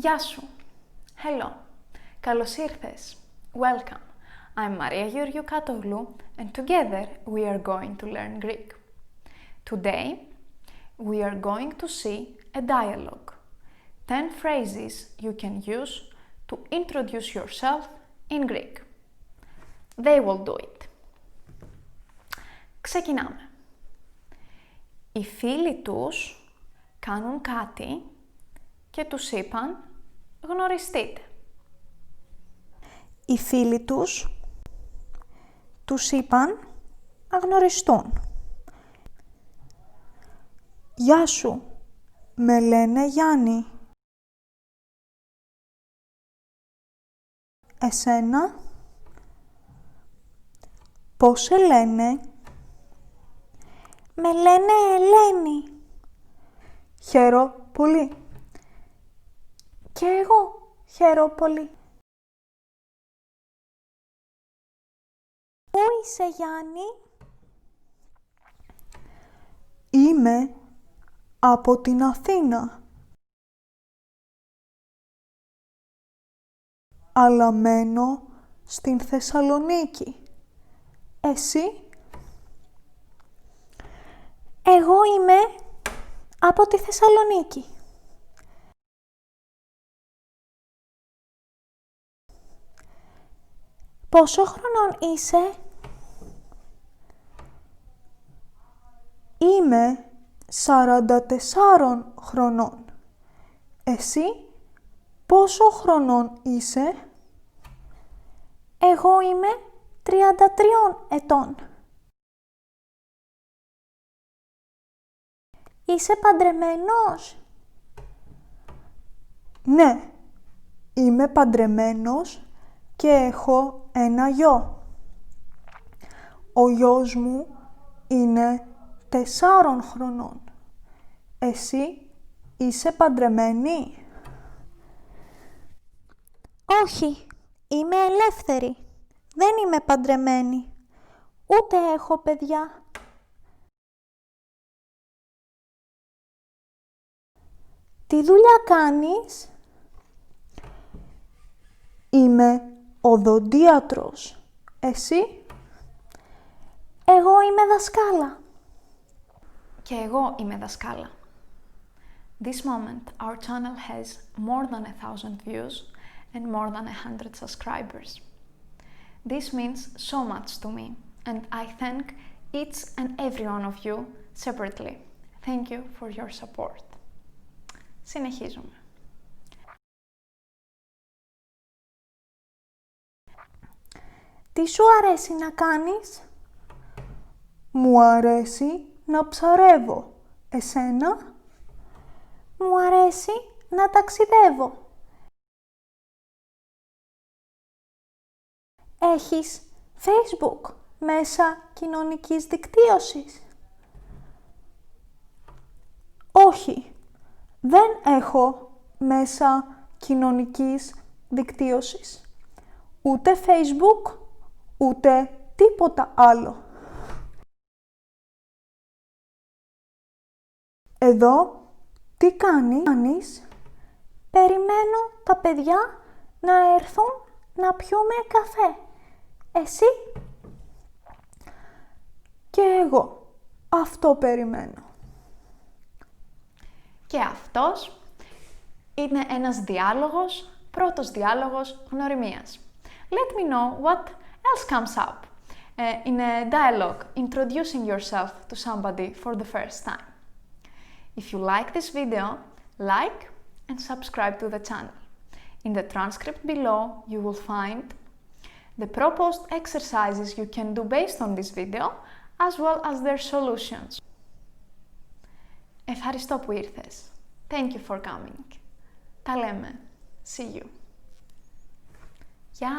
Γεια σου. Hello. Καλώς ήρθες. Welcome. I'm Maria Georgiou Katoglou and together we are going to learn Greek. Today we are going to see a dialogue. 10 phrases you can use to introduce yourself in Greek. They will do it. Ξεκινάμε. Οι φίλοι τους κάνουν κάτι και τους είπαν γνωριστείτε. Οι φίλοι τους είπαν να γνωριστούν. Γεια σου, με λένε Γιάννη. Εσένα, πώς σε λένε? Με λένε Ελένη. Χαίρο πολύ. Και εγώ χαίρο πολύ. Πού είσαι, Γιάννη? Είμαι από την Αθήνα. Αλλά μένω στην Θεσσαλονίκη. Εσύ? Εγώ είμαι από τη Θεσσαλονίκη. Πόσο χρονών είσαι? Είμαι 44 χρονών. Εσύ πόσο χρονών είσαι? Εγώ είμαι 33 ετών. Είσαι παντρεμένος? Ναι, είμαι παντρεμένος και έχω ένα γιο. Ο γιος μου είναι 4 χρονών. Εσύ είσαι παντρεμένη? Όχι, είμαι ελεύθερη. Δεν είμαι παντρεμένη. Ούτε έχω παιδιά. Τι δουλειά κάνεις? Είμαι οδοντίατρος. Εσύ? Εγώ είμαι δασκάλα. Και εγώ είμαι δασκάλα. This moment our channel has more than 1,000 views and more than 100 subscribers. This means so much to me and I thank each and every one of you separately. Thank you for your support. Συνεχίζουμε. Τι σου αρέσει να κάνεις? Μου αρέσει να ψαρεύω. Εσένα? Μου αρέσει να ταξιδεύω. Έχεις Facebook, μέσα κοινωνικής δικτύωσης? Όχι, δεν έχω μέσα κοινωνικής δικτύωσης. Ούτε Facebook, ούτε τίποτα άλλο. Εδώ, τι κάνεις? Περιμένω τα παιδιά να έρθουν να πιούμε καφέ. Εσύ? Και εγώ. Αυτό περιμένω. Και αυτός είναι ένας διάλογος, πρώτος διάλογος γνωριμίας. Let me know what else comes up in a dialogue introducing yourself to somebody for the first time. If you like this video, like and subscribe to the channel. In the transcript below, you will find the proposed exercises you can do based on this video, as well as their solutions. Ευχαριστώ που ήρθες. Thank you for coming. Τα λέμε. See you. Γεια!